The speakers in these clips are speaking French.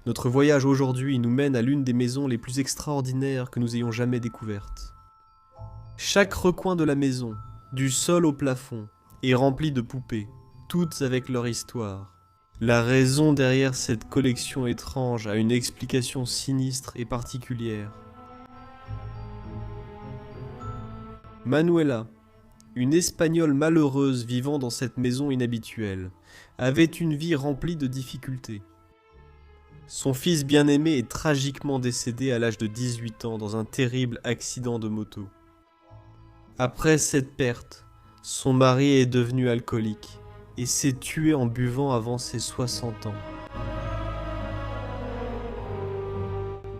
Notre voyage aujourd'hui nous mène à l'une des maisons les plus extraordinaires que nous ayons jamais découvertes. Chaque recoin de la maison, du sol au plafond, est rempli de poupées, toutes avec leur histoire. La raison derrière cette collection étrange a une explication sinistre et particulière. Manuela, une Espagnole malheureuse vivant dans cette maison inhabituelle, avait une vie remplie de difficultés. Son fils bien-aimé est tragiquement décédé à l'âge de 18 ans dans un terrible accident de moto. Après cette perte, son mari est devenu alcoolique et s'est tué en buvant avant ses 60 ans.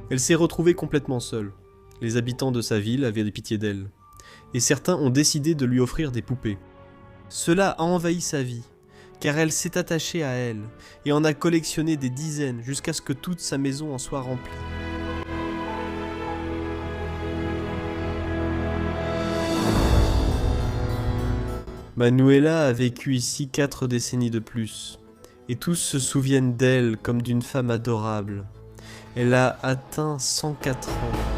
Elle s'est retrouvée complètement seule. Les habitants de sa ville avaient pitié d'elle, et certains ont décidé de lui offrir des poupées. Cela a envahi sa vie, car elle s'est attachée à elle et en a collectionné des dizaines jusqu'à ce que toute sa maison en soit remplie. Manuela a vécu ici 4 décennies de plus, et tous se souviennent d'elle comme d'une femme adorable. Elle a atteint 104 ans.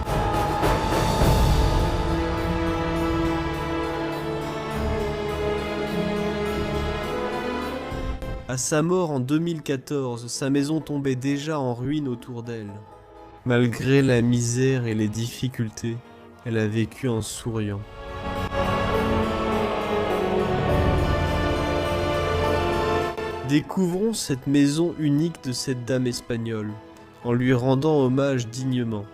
À sa mort en 2014, sa maison tombait déjà en ruine autour d'elle. Malgré la misère et les difficultés, elle a vécu en souriant. Découvrons cette maison unique de cette dame espagnole, en lui rendant hommage dignement.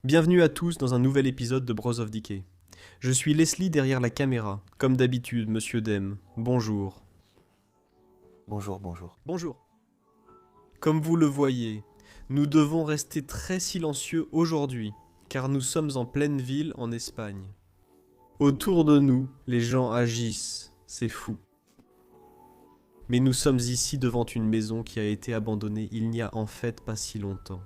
Bienvenue à tous dans un nouvel épisode de Bros of Decay. Je suis Leslie derrière la caméra, comme d'habitude, Monsieur Dem. Bonjour. Bonjour, bonjour. Bonjour. Comme vous le voyez, nous devons rester très silencieux aujourd'hui, car nous sommes en pleine ville en Espagne. Autour de nous, les gens agissent, c'est fou. Mais nous sommes ici devant une maison qui a été abandonnée il n'y a en fait pas si longtemps.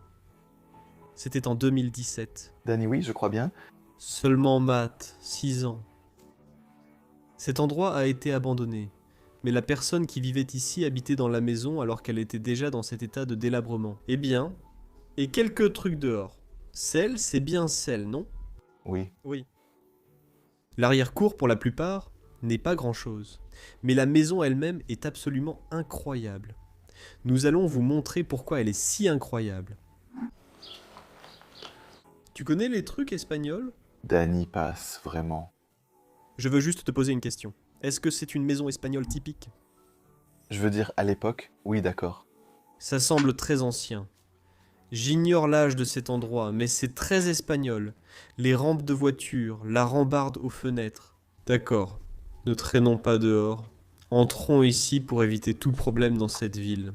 C'était en 2017. Danny, oui, je crois bien. Seulement Matt, 6 ans. Cet endroit a été abandonné, mais la personne qui vivait ici habitait dans la maison alors qu'elle était déjà dans cet état de délabrement. Eh bien, et quelques trucs dehors. Sel, c'est bien sel, non ? Oui. Oui. L'arrière-cour, pour la plupart, n'est pas grand-chose, mais la maison elle-même est absolument incroyable. Nous allons vous montrer pourquoi elle est si incroyable. Tu connais les trucs espagnols ? Danny passe, vraiment. Je veux juste te poser une question. Est-ce que c'est une maison espagnole typique ? Je veux dire, à l'époque, oui, d'accord. Ça semble très ancien. J'ignore l'âge de cet endroit, mais c'est très espagnol. Les rampes de voitures, la rambarde aux fenêtres. D'accord, ne traînons pas dehors. Entrons ici pour éviter tout problème dans cette ville.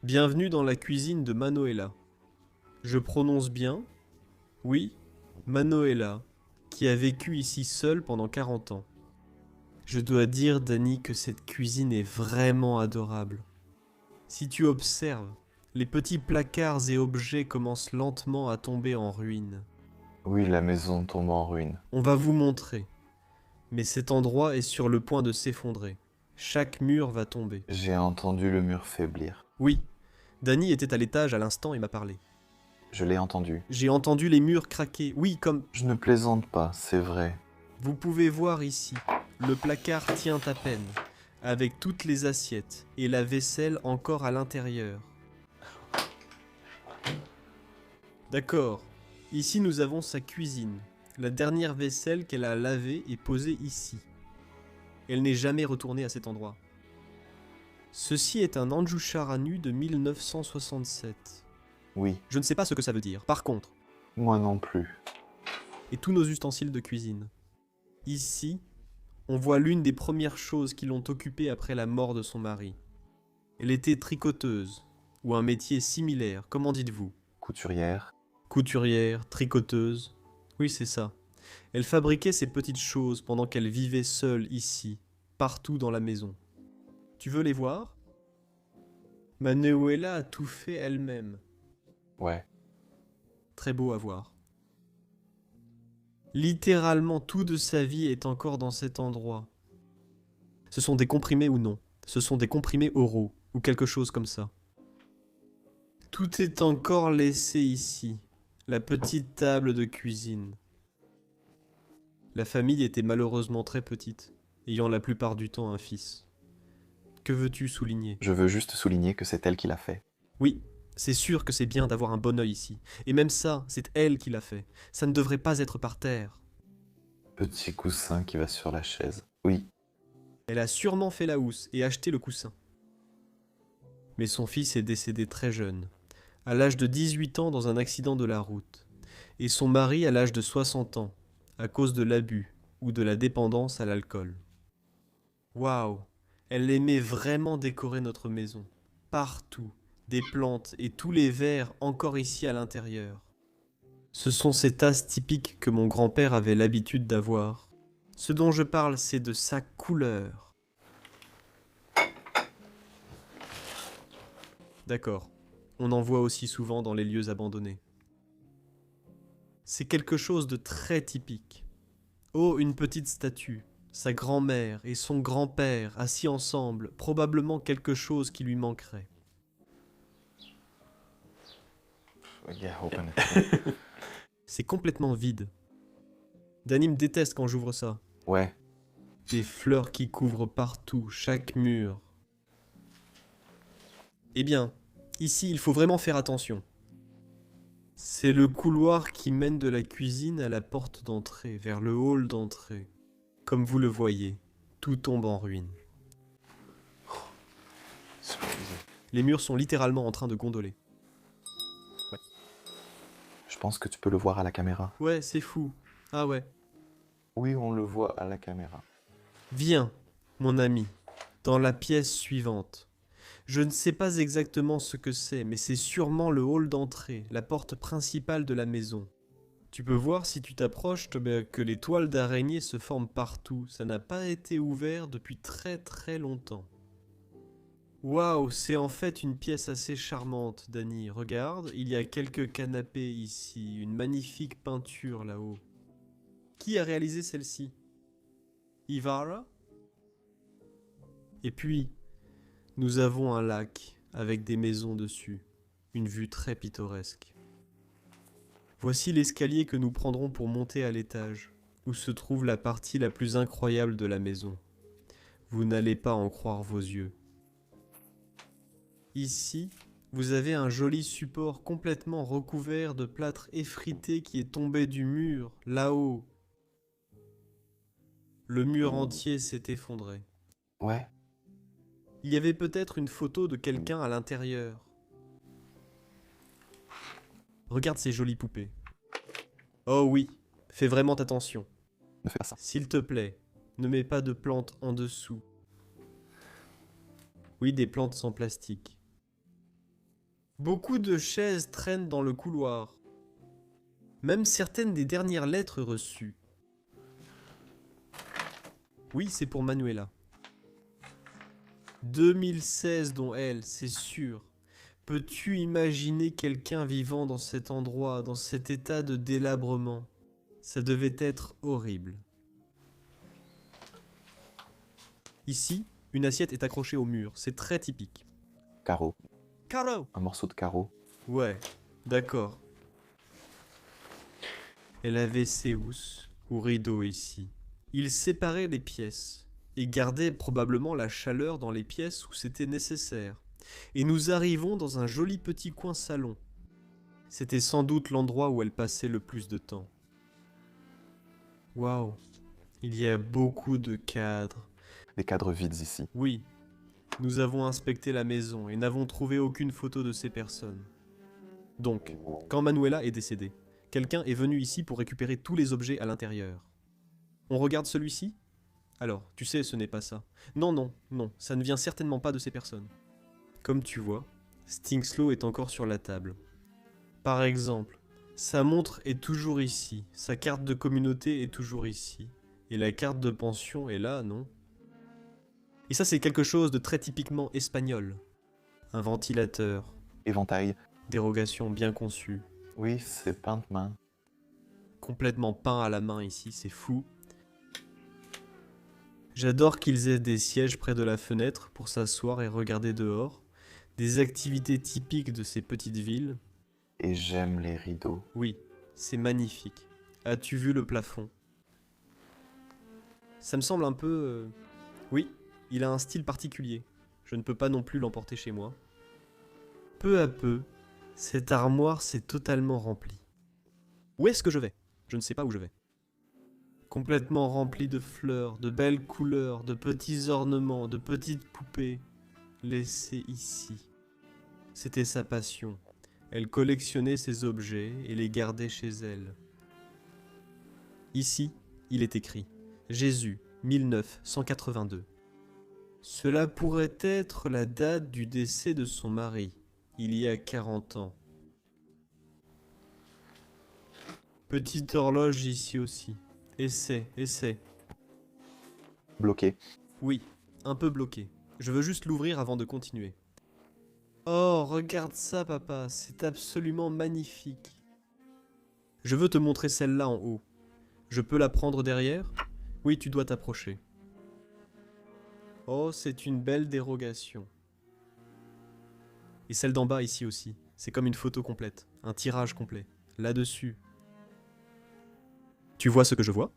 Bienvenue dans la cuisine de Manuela. Je prononce bien ? Oui, Manuela, qui a vécu ici seule pendant 40 ans. Je dois dire, Danny, que cette cuisine est vraiment adorable. Si tu observes, les petits placards et objets commencent lentement à tomber en ruine. Oui, la maison tombe en ruine. On va vous montrer. Mais cet endroit est sur le point de s'effondrer. Chaque mur va tomber. J'ai entendu le mur faiblir. Oui, Danny était à l'étage à l'instant et m'a parlé. Je l'ai entendu. J'ai entendu les murs craquer. Oui, comme... Je ne plaisante pas, c'est vrai. Vous pouvez voir ici, le placard tient à peine, avec toutes les assiettes et la vaisselle encore à l'intérieur. D'accord, ici nous avons sa cuisine. La dernière vaisselle qu'elle a lavée est posée ici. Elle n'est jamais retournée à cet endroit. Ceci est un Anjouchar à nu de 1967. Oui, Je ne sais pas ce que ça veut dire. Par contre, moi non plus. et tous nos ustensiles de cuisine. Ici, on voit l'une des premières choses qui l'ont occupée après la mort de son mari. Elle était tricoteuse, ou un métier similaire, comment dites-vous ? Couturière. Couturière, tricoteuse. Oui, c'est ça. Elle fabriquait ces petites choses pendant qu'elle vivait seule ici, partout dans la maison. Tu veux les voir? Manuela a tout fait elle-même. Ouais. Très beau à voir. Littéralement tout de sa vie est encore dans cet endroit. Ce sont des comprimés ou non. Ce sont des comprimés oraux, ou quelque chose comme ça. Tout est encore laissé ici. La petite table de cuisine. La famille était malheureusement très petite, ayant la plupart du temps un fils. Que veux-tu souligner? Je veux juste souligner que c'est elle qui l'a fait. Oui, c'est sûr que c'est bien d'avoir un bon œil ici. Et même ça, c'est elle qui l'a fait. Ça ne devrait pas être par terre. Petit coussin qui va sur la chaise. Oui. Elle a sûrement fait la housse et acheté le coussin. Mais son fils est décédé très jeune, à l'âge de 18 ans dans un accident de la route, et son mari à l'âge de 60 ans, à cause de l'abus ou de la dépendance à l'alcool. Waouh, elle aimait vraiment décorer notre maison, partout, des plantes et tous les verres encore ici à l'intérieur. Ce sont ces tasses typiques que mon grand-père avait l'habitude d'avoir. Ce dont je parle, c'est de sa couleur. D'accord, on en voit aussi souvent dans les lieux abandonnés. C'est quelque chose de très typique. Oh, une petite statue, sa grand-mère et son grand-père assis ensemble, probablement quelque chose qui lui manquerait. Yeah, open it. C'est complètement vide. Danny me déteste quand j'ouvre ça. Ouais. Des fleurs qui couvrent partout, chaque mur. Eh bien, ici, il faut vraiment faire attention. C'est le couloir qui mène de la cuisine à la porte d'entrée, vers le hall d'entrée. Comme vous le voyez, tout tombe en ruine. Les murs sont littéralement en train de gondoler. Je pense que tu peux le voir à la caméra. Ouais, c'est fou. Ah ouais. Oui, on le voit à la caméra. Viens, mon ami, dans la pièce suivante. Je ne sais pas exactement ce que c'est, mais c'est sûrement le hall d'entrée, la porte principale de la maison. Tu peux voir si tu t'approches que les toiles d'araignée se forment partout. Ça n'a pas été ouvert depuis très très longtemps. Waouh, c'est en fait une pièce assez charmante, Danny. Regarde, il y a quelques canapés ici, une magnifique peinture là-haut. Qui a réalisé celle-ci? Ivara? Et puis, nous avons un lac avec des maisons dessus, une vue très pittoresque. Voici l'escalier que nous prendrons pour monter à l'étage, où se trouve la partie la plus incroyable de la maison. Vous n'allez pas en croire vos yeux. Ici, vous avez un joli support complètement recouvert de plâtre effrité qui est tombé du mur, là-haut. Le mur entier s'est effondré. Ouais. Il y avait peut-être une photo de quelqu'un à l'intérieur. Regarde ces jolies poupées. Oh oui, fais vraiment attention. Ne fais pas ça. S'il te plaît, ne mets pas de plantes en dessous. Oui, des plantes sans plastique. Beaucoup de chaises traînent dans le couloir. Même certaines des dernières lettres reçues. Oui, c'est pour Manuela. 2016 dont elle, c'est sûr. Peux-tu imaginer quelqu'un vivant dans cet endroit, dans cet état de délabrement? Ça devait être horrible. Ici, une assiette est accrochée au mur, c'est très typique. Carreau. Carreau! Un morceau de carreau. Ouais, d'accord. Elle avait ses housses ou rideaux ici. Il séparait les pièces et gardait probablement la chaleur dans les pièces où c'était nécessaire. Et nous arrivons dans un joli petit coin salon. C'était sans doute l'endroit où elle passait le plus de temps. Waouh, il y a beaucoup de cadres. Des cadres vides ici. Oui, nous avons inspecté la maison et n'avons trouvé aucune photo de ces personnes. Donc, quand Manuela est décédée, quelqu'un est venu ici pour récupérer tous les objets à l'intérieur. On regarde celui-ci? Alors, tu sais, ce n'est pas ça. Non, non, non, ça ne vient certainement pas de ces personnes. Comme tu vois, Stinkslow est encore sur la table. Par exemple, sa montre est toujours ici, sa carte de communauté est toujours ici, et la carte de pension est là, non? Et ça, c'est quelque chose de très typiquement espagnol. Un ventilateur, Éventail. dérogation bien conçue. Oui, c'est peint de main. Complètement peint à la main ici, c'est fou. J'adore qu'ils aient des sièges près de la fenêtre pour s'asseoir et regarder dehors. Des activités typiques de ces petites villes. Et j'aime les rideaux. Oui, c'est magnifique. As-tu vu le plafond? Ça me semble un peu... Oui, il a un style particulier. Je ne peux pas non plus l'emporter chez moi. Peu à peu, cette armoire s'est totalement remplie. Où est-ce que je vais? Je ne sais pas où je vais. Complètement remplie de fleurs, de belles couleurs, de petits ornements, de petites poupées, laissées ici. C'était sa passion. Elle collectionnait ces objets et les gardait chez elle. Ici, il est écrit Jésus, 1982. Cela pourrait être la date du décès de son mari, il y a 40 ans. Petite horloge ici aussi. Essaie, essaie. Bloqué. Oui, un peu bloqué. Je veux juste l'ouvrir avant de continuer. Oh, regarde ça, papa, c'est absolument magnifique. Je veux te montrer celle-là en haut. Je peux la prendre derrière? Oui, tu dois t'approcher. Oh, c'est une belle dérogation. Et celle d'en bas ici aussi. C'est comme une photo complète, un tirage complet. Là-dessus. Tu vois ce que je vois?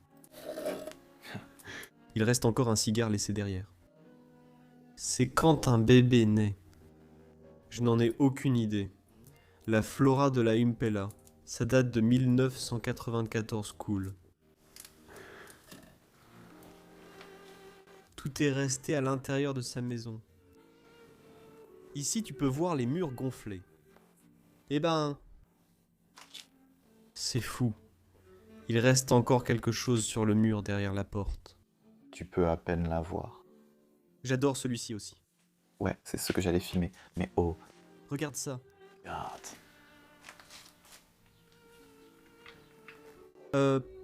Il reste encore un cigare laissé derrière. C'est quand un bébé naît. Je n'en ai aucune idée. La flora de la Impella. Ça date de 1994 cool. Tout est resté à l'intérieur de sa maison. Ici, tu peux voir les murs gonflés. Eh ben... C'est fou. Il reste encore quelque chose sur le mur derrière la porte. Tu peux à peine la voir. J'adore celui-ci aussi. Ouais, c'est ce que j'allais filmer. Mais oh, Regarde ça. regarde.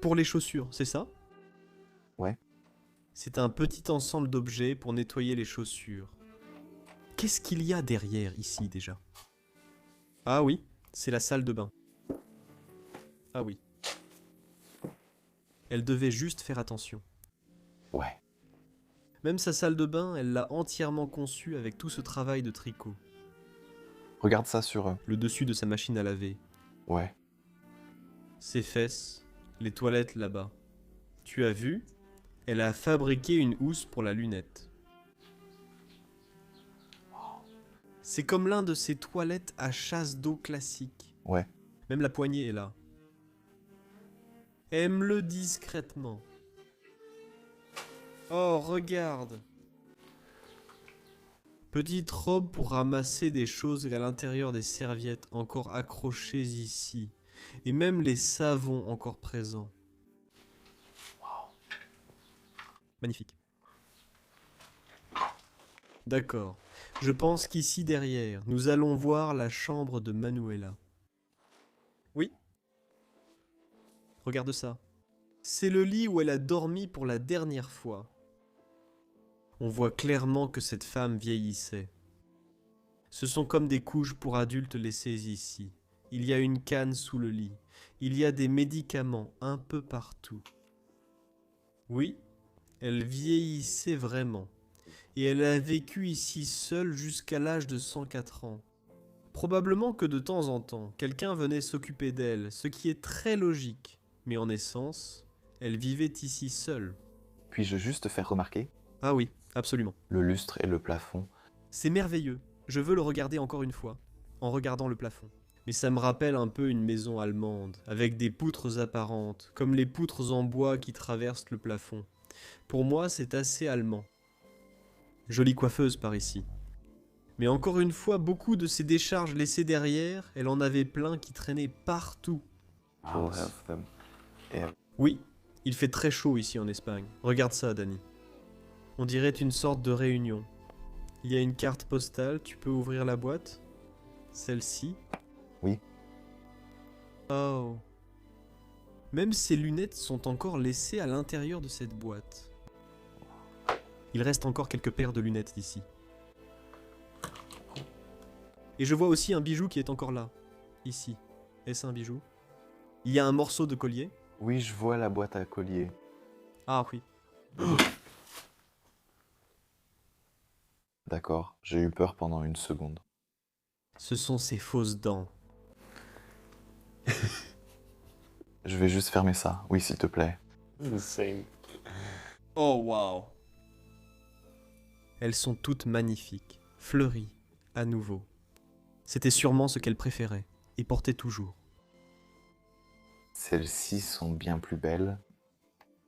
Pour les chaussures, c'est ça? Ouais. C'est un petit ensemble d'objets pour nettoyer les chaussures. Qu'est-ce qu'il y a derrière ici déjà? Ah oui, c'est la salle de bain. Ah oui. Elle devait juste faire attention. Ouais. Même sa salle de bain, elle l'a entièrement conçue avec tout ce travail de tricot. Regarde ça sur eux. Le dessus de sa machine à laver. Ouais. Ses fesses, les toilettes là-bas. Tu as vu? Elle a fabriqué une housse pour la lunette. C'est comme l'un de ces toilettes à chasse d'eau classique. Ouais. Même la poignée est là. Aime-le discrètement. Oh, regarde. Petite robe pour ramasser des choses à l'intérieur des serviettes encore accrochées ici. Et même les savons encore présents. Magnifique. D'accord. Je pense qu'ici derrière, nous allons voir la chambre de Manuela. Oui. Regarde ça. C'est le lit où elle a dormi pour la dernière fois. On voit clairement que cette femme vieillissait. Ce sont comme des couches pour adultes laissées ici. Il y a une canne sous le lit. Il y a des médicaments un peu partout. Oui, elle vieillissait vraiment. Et elle a vécu ici seule jusqu'à l'âge de 104 ans. Probablement que de temps en temps, quelqu'un venait s'occuper d'elle, ce qui est très logique. Mais en essence, elle vivait ici seule. Puis-je juste te faire remarquer? Ah oui, absolument. Le lustre et le plafond. C'est merveilleux. Je veux le regarder encore une fois, en regardant le plafond. Mais ça me rappelle un peu une maison allemande, avec des poutres apparentes, comme les poutres en bois qui traversent le plafond. Pour moi, c'est assez allemand. Jolie coiffeuse par ici. Mais encore une fois, beaucoup de ces décharges laissées derrière, elle en avait plein qui traînaient partout. We'll have them. Oui, il fait très chaud ici en Espagne. Regarde ça, Dani. On dirait une sorte de réunion. Il y a une carte postale, tu peux ouvrir la boîte? Celle-ci? Oui. Oh. Même ses lunettes sont encore laissées à l'intérieur de cette boîte. Il reste encore quelques paires de lunettes ici. Et je vois aussi un bijou qui est encore là, ici. Est-ce un bijou? Il y a un morceau de collier. Oui, je vois la boîte à collier. Ah oui. D'accord, j'ai eu peur pendant une seconde. Ce sont ces fausses dents. Je vais juste fermer ça. Oui, s'il te plaît. Same. Oh waouh. Elles sont toutes magnifiques, fleuries, à nouveau. C'était sûrement ce qu'elle préférait, et portait toujours. Celles-ci sont bien plus belles.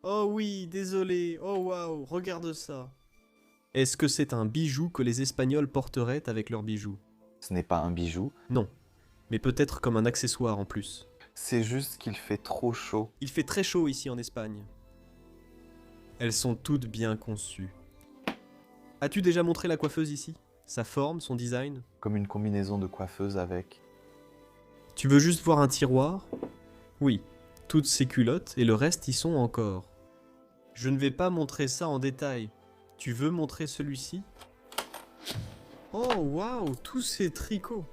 Oh oui, désolé, oh waouh, regarde ça. Est-ce que c'est un bijou que les Espagnols porteraient avec leurs bijoux? Ce n'est pas un bijou, Non, mais peut-être comme un accessoire en plus. c'est juste qu'il fait trop chaud. Il fait très chaud ici en Espagne. Elles sont toutes bien conçues. As-tu déjà montré la coiffeuse ici? Sa forme, son design? Comme une combinaison de coiffeuse avec... Tu veux juste voir un tiroir? Oui, toutes ces culottes et le reste y sont encore. Je ne vais pas montrer ça en détail. Tu veux montrer celui-ci? Oh waouh, tous ces tricots.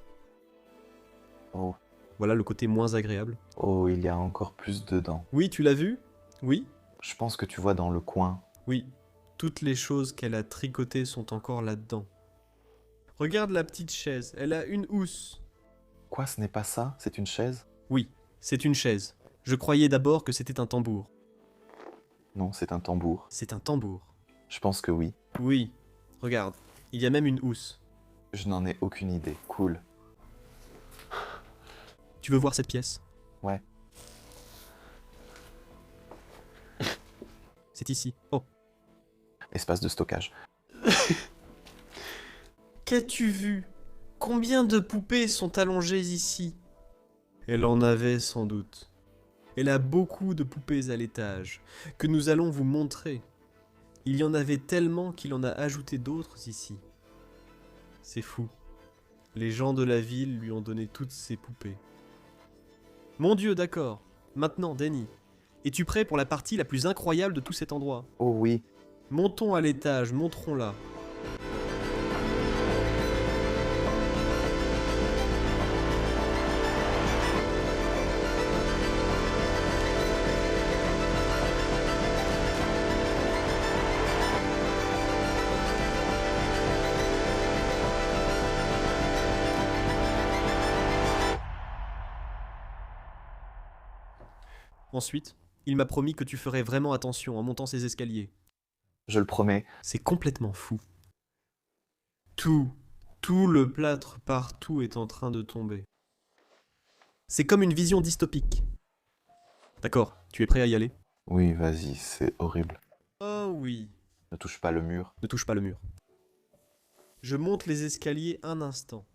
Oh, Voilà le côté moins agréable. oh, il y a encore plus dedans. Oui, tu l'as vu? Oui? Je pense que tu vois dans le coin. Oui. Toutes les choses qu'elle a tricotées sont encore là-dedans. Regarde la petite chaise, elle a une housse. Quoi, ce n'est pas ça? C'est une chaise? Oui, c'est une chaise. Je croyais d'abord que c'était un tambour. Non, c'est un tambour. C'est un tambour. Je pense que oui. Oui. Regarde, il y a même une housse. Je n'en ai aucune idée. Cool. Tu veux voir cette pièce? Ouais. C'est ici. Oh. Espace de stockage. Qu'as-tu vu? Combien de poupées sont allongées ici? Elle en avait sans doute. Elle a beaucoup de poupées à l'étage, que nous allons vous montrer. Il y en avait tellement qu'il en a ajouté d'autres ici. C'est fou. Les gens de la ville lui ont donné toutes ces poupées. Mon Dieu, d'accord. Maintenant, Danny, es-tu prêt pour la partie la plus incroyable de tout cet endroit? Oh oui. Montons à l'étage, montrons-la. Ensuite, il m'a promis que tu ferais vraiment attention en montant ces escaliers. Je le promets. C'est complètement fou. Tout le plâtre partout est en train de tomber. C'est comme une vision dystopique. D'accord, tu es prêt à y aller? Oui, vas-y, c'est horrible. Oh oui. Ne touche pas le mur. Ne touche pas le mur. Je monte les escaliers un instant.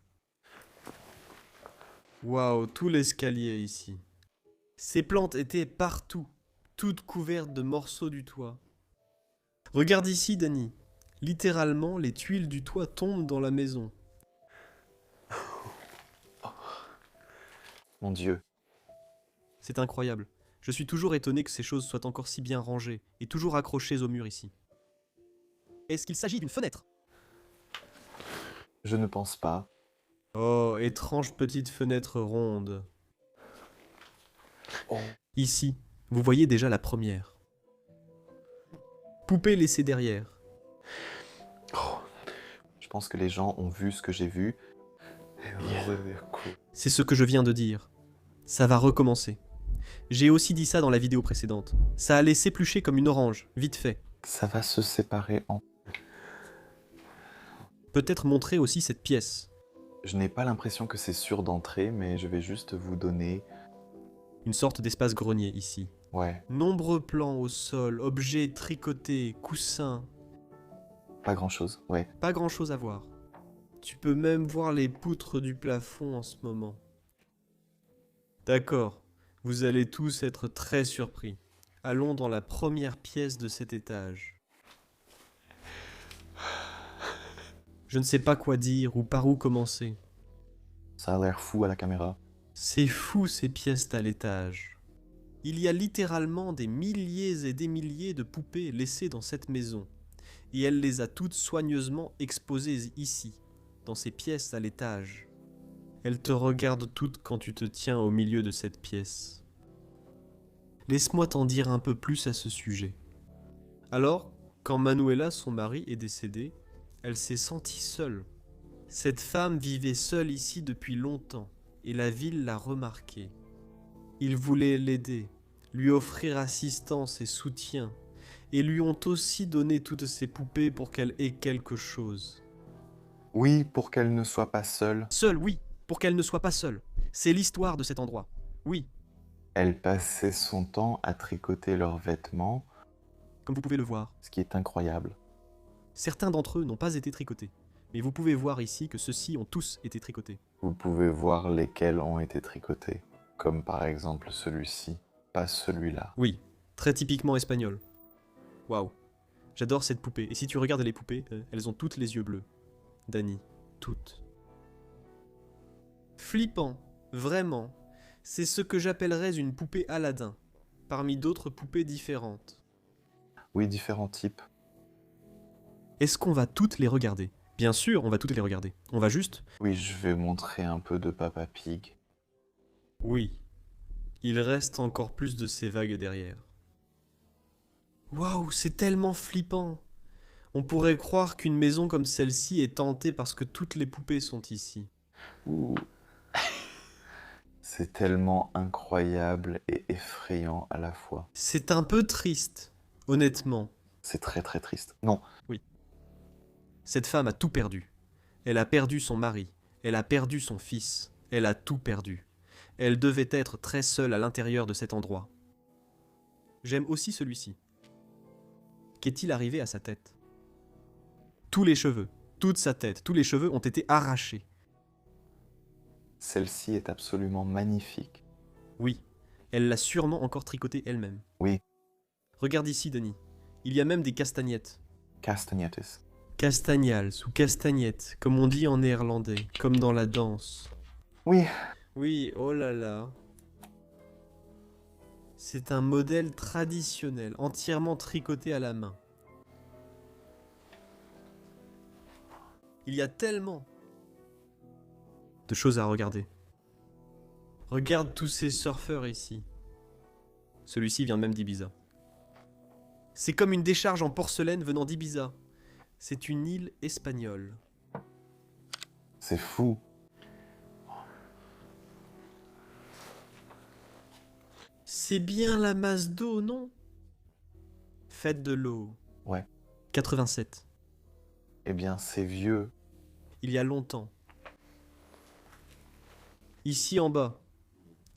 Waouh, tout l'escalier ici. Ces plantes étaient partout, toutes couvertes de morceaux du toit. Regarde ici, Danny. Littéralement, les tuiles du toit tombent dans la maison. Mon Dieu. C'est incroyable. Je suis toujours étonné que ces choses soient encore si bien rangées et toujours accrochées au mur ici. Est-ce qu'il s'agit d'une fenêtre? Je ne pense pas. Oh, étrange petite fenêtre ronde. Oh. Ici, vous voyez déjà la première. Poupée laissée derrière. Oh. Je pense que les gens ont vu ce que j'ai vu. C'est ce que je viens de dire. Ça va recommencer. J'ai aussi dit ça dans la vidéo précédente. Ça allait s'éplucher comme une orange, vite fait. Ça va se séparer en... Peut-être montrer aussi cette pièce. Je n'ai pas l'impression que c'est sûr d'entrer, mais je vais juste vous donner... Une sorte d'espace grenier ici. Ouais, Nombreux plans au sol, objets tricotés, coussins. pas grand-chose, ouais. Pas grand chose à voir. Tu peux même voir les poutres du plafond en ce moment. D'accord, vous allez tous être très surpris. Allons dans la première pièce de cet étage. Je ne sais pas quoi dire ou par où commencer. Ça a l'air fou à la caméra. C'est fou ces pièces à l'étage. Il y a littéralement des milliers et des milliers de poupées laissées dans cette maison. et elle les a toutes soigneusement exposées ici, dans ces pièces à l'étage. Elle te regarde toutes quand tu te tiens au milieu de cette pièce. Laisse-moi t'en dire un peu plus à ce sujet. Alors, quand Manuela, son mari, est décédée, elle s'est sentie seule. Cette femme vivait seule ici depuis longtemps, et la ville l'a remarqué. Ils voulaient l'aider, lui offrir assistance et soutien, et lui ont aussi donné toutes ses poupées pour qu'elle ait quelque chose. Oui, pour qu'elle ne soit pas seule. Seule, oui, pour qu'elle ne soit pas seule. C'est l'histoire de cet endroit. Oui, Elle passait son temps à tricoter leurs vêtements, comme vous pouvez le voir. ce qui est incroyable. Certains d'entre eux n'ont pas été tricotés, mais vous pouvez voir ici que ceux-ci ont tous été tricotés. Vous pouvez voir lesquels ont été tricotés, comme par exemple celui-ci, pas celui-là. Oui, très typiquement espagnol. Waouh, j'adore cette poupée. Et si tu regardes les poupées, elles ont toutes les yeux bleus. Dani, toutes. Flippant, vraiment. C'est ce que j'appellerais une poupée Aladdin, parmi d'autres poupées différentes. Oui, différents types. Est-ce qu'on va toutes les regarder? Bien sûr, on va toutes les regarder. On va juste... Oui, je vais montrer un peu de Papa Pig. Oui. Il reste encore plus de ces vagues derrière. Waouh, c'est tellement flippant. On pourrait croire qu'une maison comme celle-ci est hantée parce que toutes les poupées sont ici. Ouh. C'est tellement incroyable et effrayant à la fois. C'est un peu triste, honnêtement. C'est très très triste. Non, Cette femme a tout perdu. Elle a perdu son mari, elle a perdu son fils, elle a tout perdu. Elle devait être très seule à l'intérieur de cet endroit. J'aime aussi celui-ci. Qu'est-il arrivé à sa tête? Tous les cheveux, toute sa tête, tous les cheveux ont été arrachés. celle-ci est absolument magnifique. Oui, elle l'a sûrement encore tricoté elle-même. Oui, Regarde ici, Denis. Il y a même des castagnettes. castagnettes. Castagnals ou castagnettes, comme on dit en néerlandais, comme dans la danse. Oui, Oui, oh là là. C'est un modèle traditionnel, entièrement tricoté à la main. Il y a tellement de choses à regarder. Regarde tous ces surfeurs ici. Celui-ci vient même d'Ibiza. C'est comme une décharge en porcelaine venant d'Ibiza. C'est une île espagnole. c'est fou. C'est bien la masse d'eau, non? Fête de l'eau. Ouais. 87. Eh bien, c'est vieux. Il y a longtemps. Ici en bas,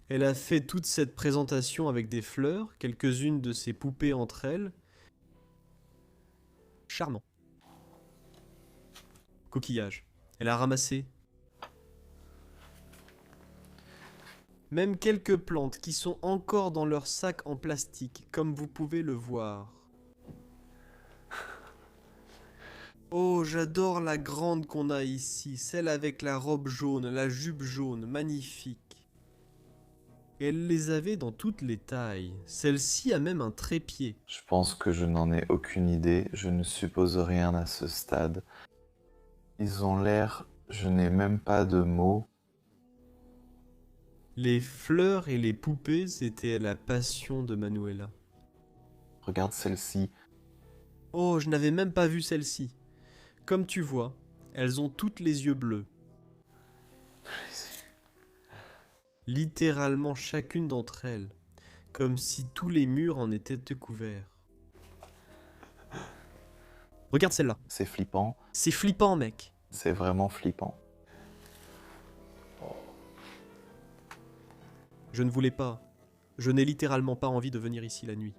elle a fait toute cette présentation avec des fleurs, quelques-unes de ses poupées entre elles. Charmant. Coquillage. Elle a ramassé même quelques plantes qui sont encore dans leur sac en plastique, comme vous pouvez le voir. Oh, j'adore la grande qu'on a ici, celle avec la robe jaune, la jupe jaune, magnifique. Elle les avait dans toutes les tailles. Celle-ci a même un trépied. Je pense que je n'en ai aucune idée. Je ne suppose rien à ce stade. Ils ont l'air... Je n'ai même pas de mots. Les fleurs et les poupées, c'était la passion de Manuela. Regarde celle-ci. Oh, je n'avais même pas vu celle-ci. Comme tu vois, elles ont toutes les yeux bleus. Littéralement chacune d'entre elles, comme si tous les murs en étaient couverts. Regarde celle-là. C'est flippant. C'est flippant, mec. C'est vraiment flippant. Je ne voulais pas. Je n'ai littéralement pas envie de venir ici la nuit.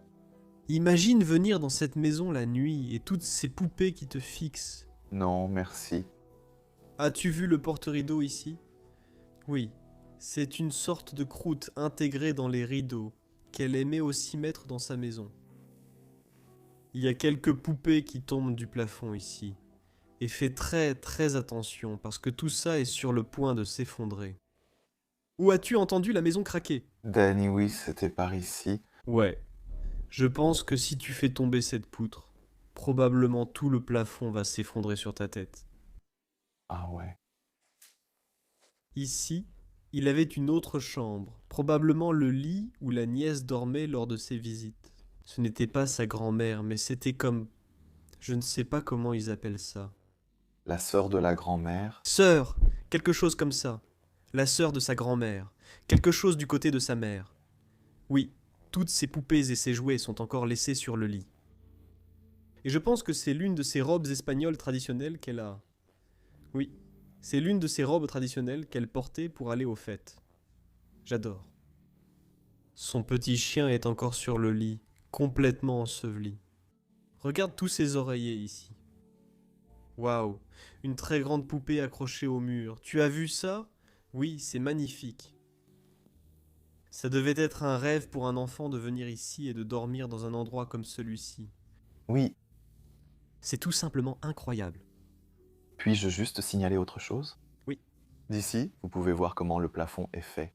Imagine venir dans cette maison la nuit et toutes ces poupées qui te fixent. Non, merci. As-tu vu le porte-rideau ici? Oui, c'est une sorte de croûte intégrée dans les rideaux qu'elle aimait aussi mettre dans sa maison. Il y a quelques poupées qui tombent du plafond ici. Et fais très très attention parce que tout ça est sur le point de s'effondrer. Où as-tu entendu la maison craquer? Danny, oui, c'était par ici. Ouais. Je pense que si tu fais tomber cette poutre, Probablement tout le plafond va s'effondrer sur ta tête. Ah ouais. Ici, il avait une autre chambre, probablement le lit où la nièce dormait lors de ses visites. Ce n'était pas sa grand-mère, mais c'était comme... Je ne sais pas comment ils appellent ça. La sœur de la grand-mère. Sœur, quelque chose comme ça. La sœur de sa grand-mère, quelque chose du côté de sa mère. Oui, toutes ses poupées et ses jouets sont encore laissés sur le lit. Et je pense que c'est l'une de ces robes espagnoles traditionnelles qu'elle a. Oui, c'est l'une de ces robes traditionnelles qu'elle portait pour aller aux fêtes. J'adore. Son petit chien est encore sur le lit, complètement enseveli. Regarde tous ces oreillers ici. Waouh, une très grande poupée accrochée au mur. Tu as vu ça? Oui, c'est magnifique. Ça devait être un rêve pour un enfant de venir ici et de dormir dans un endroit comme celui-ci. Oui, C'est tout simplement incroyable. puis-je juste signaler autre chose? Oui. D'ici, vous pouvez voir comment le plafond est fait.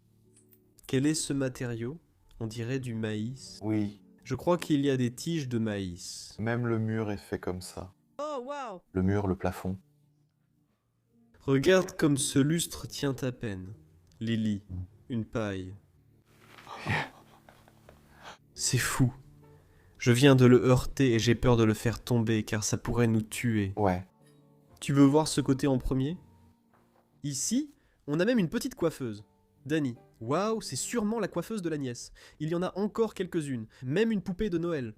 Quel est ce matériau? On dirait du maïs. Oui, Je crois qu'il y a des tiges de maïs. même le mur est fait comme ça. Oh, waouh! Le mur, le plafond. Regarde comme ce lustre tient à peine. Lily, une paille. C'est fou. Je viens de le heurter et j'ai peur de le faire tomber car ça pourrait nous tuer. Ouais, Tu veux voir ce côté en premier? Ici, on a même une petite coiffeuse. Dani. Waouh, c'est sûrement la coiffeuse de la nièce. Il y en a encore quelques-unes, même une poupée de Noël.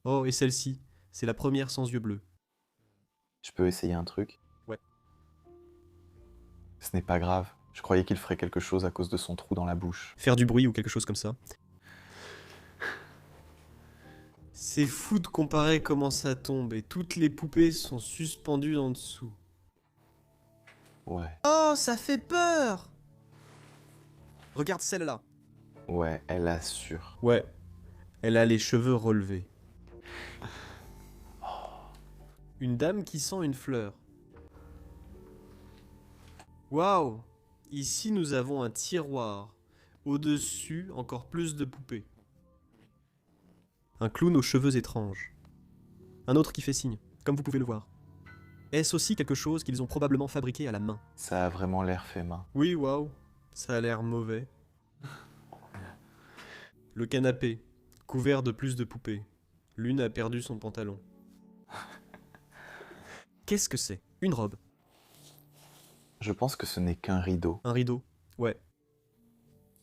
Oh, et celle-ci, c'est la première sans yeux bleus. je peux essayer un truc? Ouais. Ce n'est pas grave. Je croyais qu'il ferait quelque chose à cause de son trou dans la bouche. Faire du bruit ou quelque chose comme ça. C'est fou de comparer comment ça tombe et toutes les poupées sont suspendues en dessous. Ouais. Oh, ça fait peur! Regarde celle-là. Ouais, elle assure. Ouais, elle a les cheveux relevés. Une dame qui sent une fleur. Waouh! Ici, nous avons un tiroir. Au-dessus, encore plus de poupées. Un clown aux cheveux étranges. Un autre qui fait signe, comme vous pouvez le voir. Est-ce aussi quelque chose qu'ils ont probablement fabriqué à la main? Ça a vraiment l'air fait main. Oui, waouh, ça a l'air mauvais. Le canapé, couvert de plus de poupées. L'une a perdu son pantalon. Qu'est-ce que c'est? Une robe? Je pense que ce n'est qu'un rideau. Un rideau? Ouais.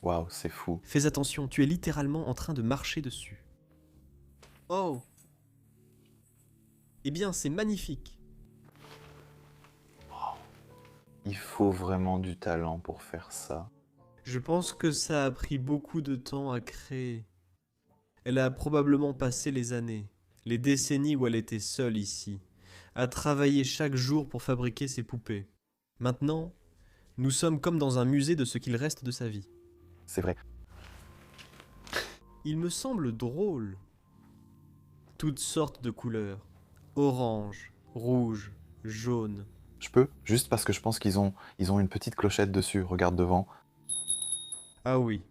Waouh, c'est fou. Fais attention, tu es littéralement en train de marcher dessus. Oh! Eh bien, c'est magnifique. Il faut vraiment du talent pour faire ça. Je pense que ça a pris beaucoup de temps à créer. Elle a probablement passé les années, les décennies où elle était seule ici, à travailler chaque jour pour fabriquer ses poupées. Maintenant, nous sommes comme dans un musée de ce qu'il reste de sa vie. C'est vrai. Il me semble drôle. Toutes sortes de couleurs. Orange, rouge, jaune. Je peux? Juste parce que je pense ils ont une petite clochette dessus. Regarde devant. Ah oui,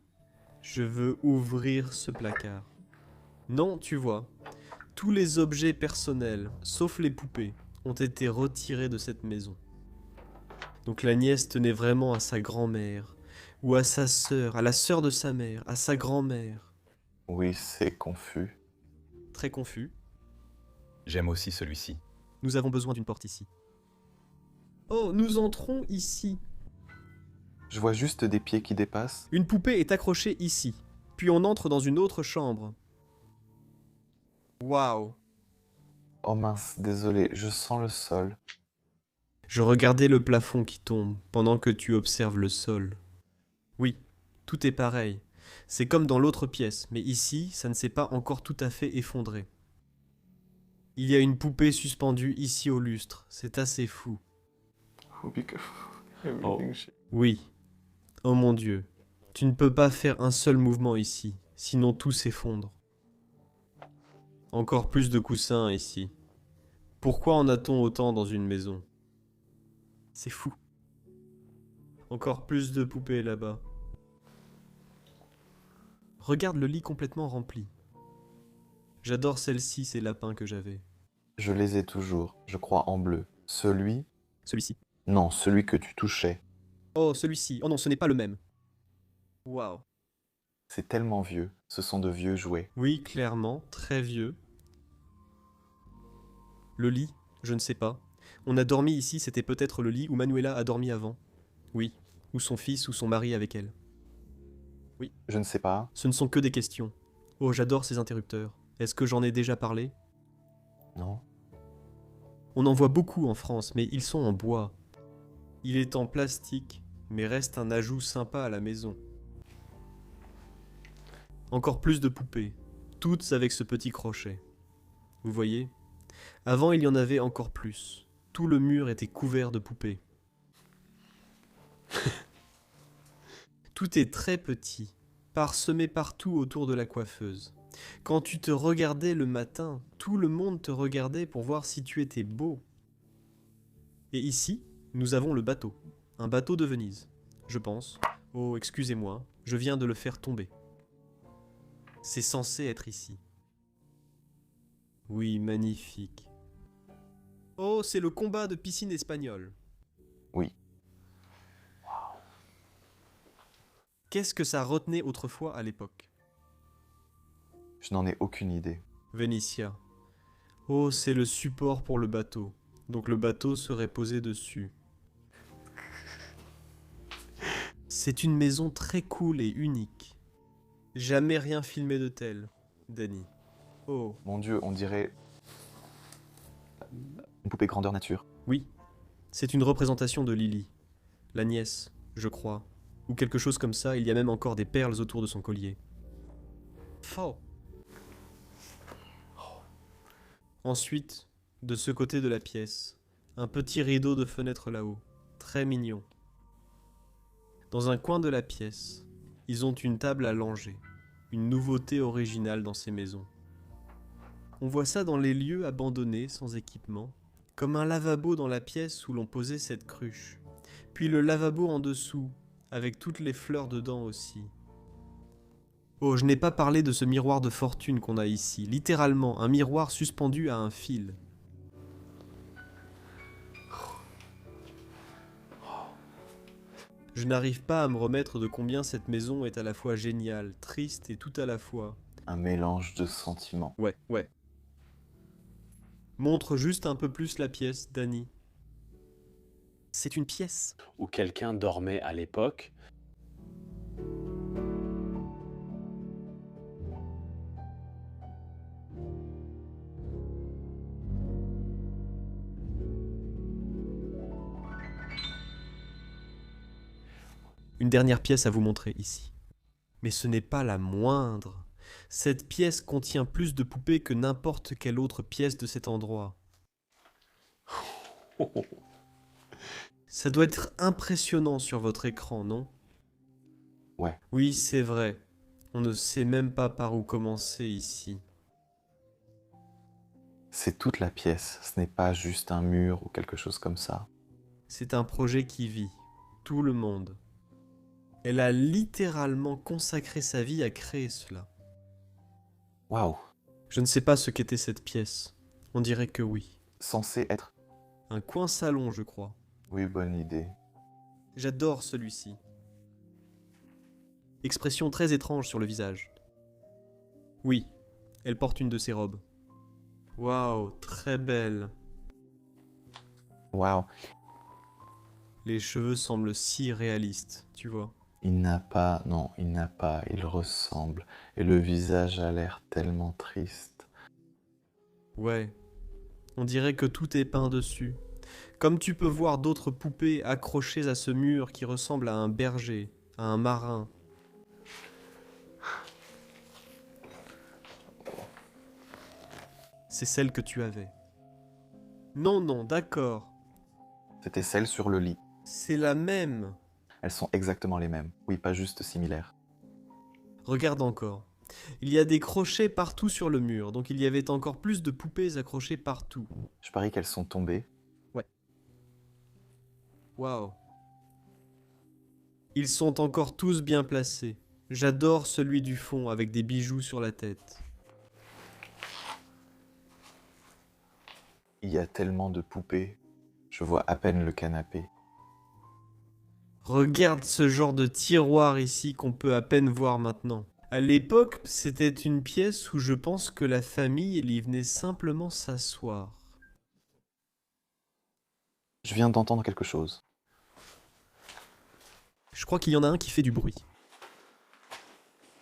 je veux ouvrir ce placard. Non, tu vois, tous les objets personnels, sauf les poupées, ont été retirés de cette maison. Donc la nièce tenait vraiment à sa grand-mère, ou à sa sœur, à la sœur de sa mère, à sa grand-mère. Oui, c'est confus. Très confus. J'aime aussi celui-ci. Nous avons besoin d'une porte ici. Oh, nous entrons ici. Je vois juste des pieds qui dépassent. Une poupée est accrochée ici. Puis on entre dans une autre chambre. Waouh. Oh mince, désolé, je sens le sol. Je regardais le plafond qui tombe pendant que tu observes le sol. Oui, tout est pareil. C'est comme dans l'autre pièce, mais ici, ça ne s'est pas encore tout à fait effondré. Il y a une poupée suspendue ici au lustre. C'est assez fou. Oui. Oh mon Dieu. Tu ne peux pas faire un seul mouvement ici, sinon tout s'effondre. Encore plus de coussins ici. Pourquoi en a-t-on autant dans une maison? C'est fou. Encore plus de poupées là-bas. Regarde le lit complètement rempli. J'adore celle-ci, ces lapins que j'avais. Je les ai toujours, je crois en bleu. Celui? Celui-ci. Non, celui que tu touchais. Oh, celui-ci. Oh non, ce n'est pas le même. Waouh. C'est tellement vieux, ce sont de vieux jouets. Oui, clairement, très vieux. Le lit, je ne sais pas. On a dormi ici, c'était peut-être le lit où Manuela a dormi avant. Oui, ou son fils ou son mari avec elle. Je ne sais pas. Ce ne sont que des questions. Oh, j'adore ces interrupteurs. Est-ce que j'en ai déjà parlé? Non? On en voit beaucoup en France, mais ils sont en bois. Il est en plastique, mais reste un ajout sympa à la maison. Encore plus de poupées, toutes avec ce petit crochet. Vous voyez? Avant, il y en avait encore plus. Tout le mur était couvert de poupées. Tout est très petit, parsemé partout autour de la coiffeuse. Quand tu te regardais le matin, tout le monde te regardait pour voir si tu étais beau. Et ici, nous avons le bateau. Un bateau de Venise, je pense. Oh, excusez-moi, je viens de le faire tomber. C'est censé être ici. Oui, magnifique. Oh, c'est le combat de piscine espagnole. Oui. Qu'est-ce que ça retenait autrefois à l'époque? Je n'en ai aucune idée. Vénitia. Oh, c'est le support pour le bateau. Donc le bateau serait posé dessus. C'est une maison très cool et unique. Jamais rien filmé de tel, Danny. Oh, Mon Dieu, on dirait une poupée grandeur nature. oui. C'est une représentation de Lily. La nièce, je crois. Ou quelque chose comme ça, il y a même encore des perles autour de son collier. Faux. Ensuite, de ce côté de la pièce, un petit rideau de fenêtre là-haut, très mignon. Dans un coin de la pièce, ils ont une table à langer, une nouveauté originale dans ces maisons. On voit ça dans les lieux abandonnés, sans équipement, comme un lavabo dans la pièce où l'on posait cette cruche, puis le lavabo en dessous, avec toutes les fleurs dedans aussi. Oh, je n'ai pas parlé de ce miroir de fortune qu'on a ici, littéralement un miroir suspendu à un fil. Je n'arrive pas à me remettre de combien cette maison est à la fois géniale, triste et tout à la fois. Un mélange de sentiments. Ouais. Montre juste un peu plus la pièce, Danny. C'est une pièce. Où quelqu'un dormait à l'époque. Une dernière pièce à vous montrer ici. Mais ce n'est pas la moindre. Cette pièce contient plus de poupées que n'importe quelle autre pièce de cet endroit. Ça doit être impressionnant sur votre écran, non? Ouais. Oui, c'est vrai. On ne sait même pas par où commencer ici. C'est toute la pièce, ce n'est pas juste un mur ou quelque chose comme ça. C'est un projet qui vit. Tout le monde. Elle a littéralement consacré sa vie à créer cela. Waouh! Je ne sais pas ce qu'était cette pièce. On dirait que oui. Censé être... Un coin salon, je crois. Oui, bonne idée. J'adore celui-ci. Expression très étrange sur le visage. Oui, elle porte une de ses robes. Waouh, très belle. Waouh! Les cheveux semblent si réalistes, tu vois. Il n'a pas... Non, il n'a pas, il ressemble. Et le visage a l'air tellement triste. Ouais, on dirait que tout est peint dessus. Comme tu peux voir d'autres poupées accrochées à ce mur qui ressemble à un berger, à un marin. C'est celle que tu avais. Non, d'accord. C'était celle sur le lit. C'est la même. Elles sont exactement les mêmes. Oui, pas juste similaires. Regarde encore. Il y a des crochets partout sur le mur, donc il y avait encore plus de poupées accrochées partout. Je parie qu'elles sont tombées. Waouh. Ils sont encore tous bien placés. J'adore celui du fond avec des bijoux sur la tête. Il y a tellement de poupées. Je vois à peine le canapé. Regarde ce genre de tiroir ici qu'on peut à peine voir maintenant. À l'époque, c'était une pièce où je pense que la famille elle y venait simplement s'asseoir. Je viens d'entendre quelque chose. Je crois qu'il y en a un qui fait du bruit.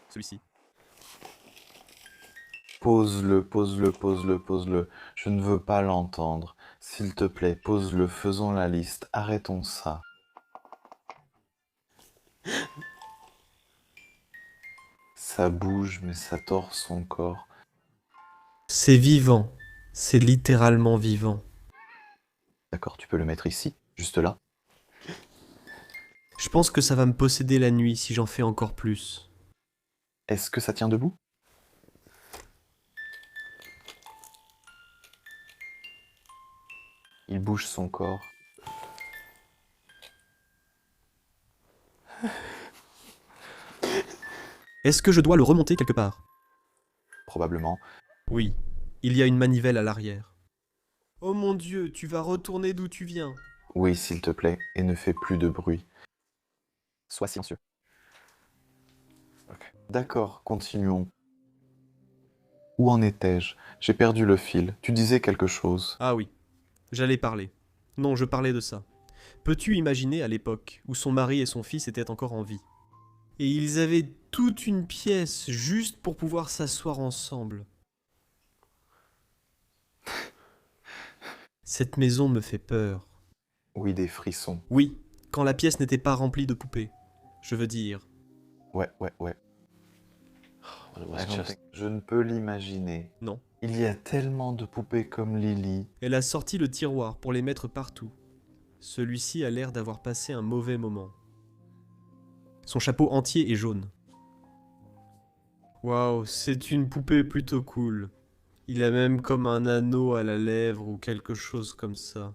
Celui-ci. Pose-le, pose-le, pose-le, pose-le. Je ne veux pas l'entendre. S'il te plaît, pose-le, faisons la liste. Arrêtons ça. Ça bouge, mais ça tord son corps. C'est vivant. C'est littéralement vivant. D'accord, tu peux le mettre ici, juste là. Je pense que ça va me posséder la nuit si j'en fais encore plus. Est-ce que ça tient debout? Il bouge son corps. Est-ce que je dois le remonter quelque part? Probablement. Oui, il y a une manivelle à l'arrière. Oh mon Dieu, tu vas retourner d'où tu viens. Oui, s'il te plaît, et ne fais plus de bruit. Sois silencieux. Ok. D'accord, continuons. Où en étais-je? J'ai perdu le fil. Tu disais quelque chose. Ah oui, j'allais parler. Non, je parlais de ça. Peux-tu imaginer à l'époque où son mari et son fils étaient encore en vie? Et ils avaient toute une pièce juste pour pouvoir s'asseoir ensemble. Cette maison me fait peur. Oui, des frissons. Oui, quand la pièce n'était pas remplie de poupées. Je veux dire. Ouais. It was just- Je ne peux l'imaginer. Non. Il y a tellement de poupées comme Lily. Elle a sorti le tiroir pour les mettre partout. Celui-ci a l'air d'avoir passé un mauvais moment. Son chapeau entier est jaune. Waouh, c'est une poupée plutôt cool. Il a même comme un anneau à la lèvre ou quelque chose comme ça.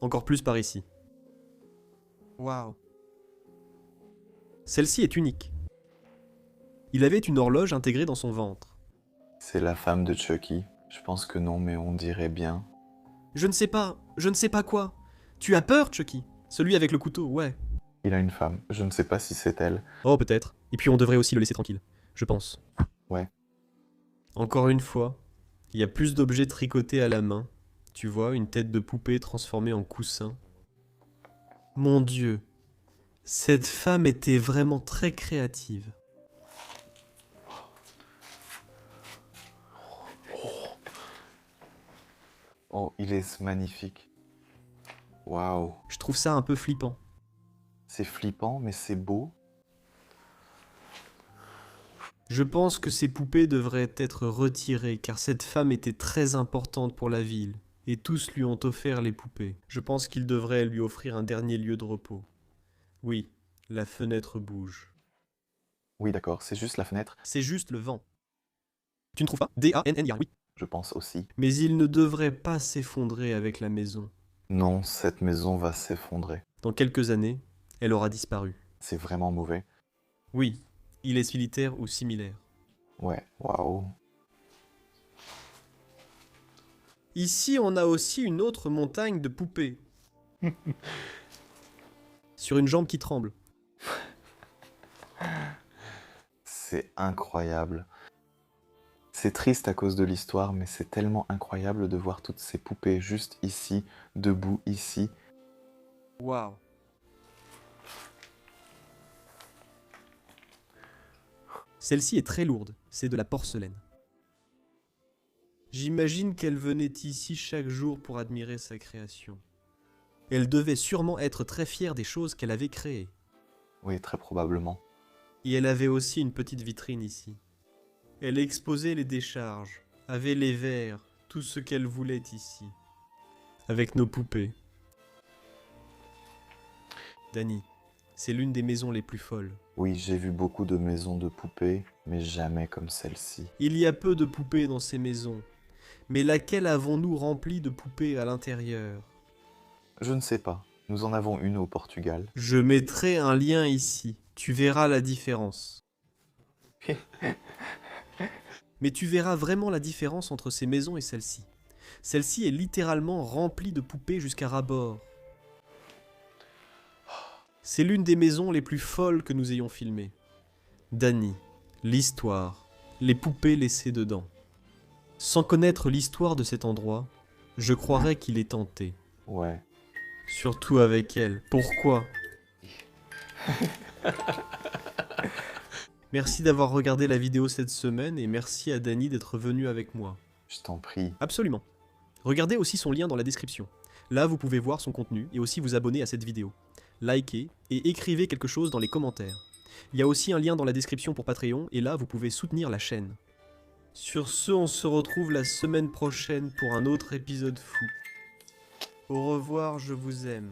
Encore plus par ici. Waouh. Celle-ci est unique. Il avait une horloge intégrée dans son ventre. C'est la femme de Chucky. Je pense que non, mais on dirait bien. Je ne sais pas quoi. Tu as peur, Chucky? Celui avec le couteau, ouais. Il a une femme. Je ne sais pas si c'est elle. Oh, peut-être. Et puis on devrait aussi le laisser tranquille. Je pense. Ouais. Encore une fois, il y a plus d'objets tricotés à la main. Tu vois, une tête de poupée transformée en coussin. Mon Dieu, cette femme était vraiment très créative. Oh, il est magnifique. Waouh. Je trouve ça un peu flippant. C'est flippant, mais c'est beau. Je pense que ces poupées devraient être retirées car cette femme était très importante pour la ville et tous lui ont offert les poupées. Je pense qu'ils devraient lui offrir un dernier lieu de repos. Oui, la fenêtre bouge. Oui, d'accord, c'est juste la fenêtre. C'est juste le vent. Tu ne trouves pas? D-A-N-N-I-A, oui. Je pense aussi. Mais il ne devrait pas s'effondrer avec la maison. Non, cette maison va s'effondrer. Dans quelques années, elle aura disparu. C'est vraiment mauvais. Oui, il est solitaire ou similaire. Ouais, waouh. Ici, on a aussi une autre montagne de poupées. Sur une jambe qui tremble. C'est incroyable. C'est triste à cause de l'histoire, mais c'est tellement incroyable de voir toutes ces poupées juste ici, debout ici. Waouh. Celle-ci est très lourde, c'est de la porcelaine. J'imagine qu'elle venait ici chaque jour pour admirer sa création. Elle devait sûrement être très fière des choses qu'elle avait créées. Oui, très probablement. Et elle avait aussi une petite vitrine ici. Elle exposait les décharges, avait les verres, tout ce qu'elle voulait ici. Avec nos poupées. Dani, c'est l'une des maisons les plus folles. Oui, j'ai vu beaucoup de maisons de poupées, mais jamais comme celle-ci. Il y a peu de poupées dans ces maisons. Mais laquelle avons-nous remplie de poupées à l'intérieur? Je ne sais pas. Nous en avons une au Portugal. Je mettrai un lien ici. Tu verras la différence. Mais tu verras vraiment la différence entre ces maisons et celle-ci. Celle-ci est littéralement remplie de poupées jusqu'à ras-bord. C'est l'une des maisons les plus folles que nous ayons filmées. Dany, l'histoire, les poupées laissées dedans. Sans connaître l'histoire de cet endroit, je croirais qu'il est tenté. Ouais. Surtout avec elle. Pourquoi? Merci d'avoir regardé la vidéo cette semaine et merci à Dany d'être venu avec moi. Je t'en prie. Absolument. Regardez aussi son lien dans la description. Là, vous pouvez voir son contenu et aussi vous abonner à cette vidéo. Likez et écrivez quelque chose dans les commentaires. Il y a aussi un lien dans la description pour Patreon et là, vous pouvez soutenir la chaîne. Sur ce, on se retrouve la semaine prochaine pour un autre épisode fou. Au revoir, je vous aime.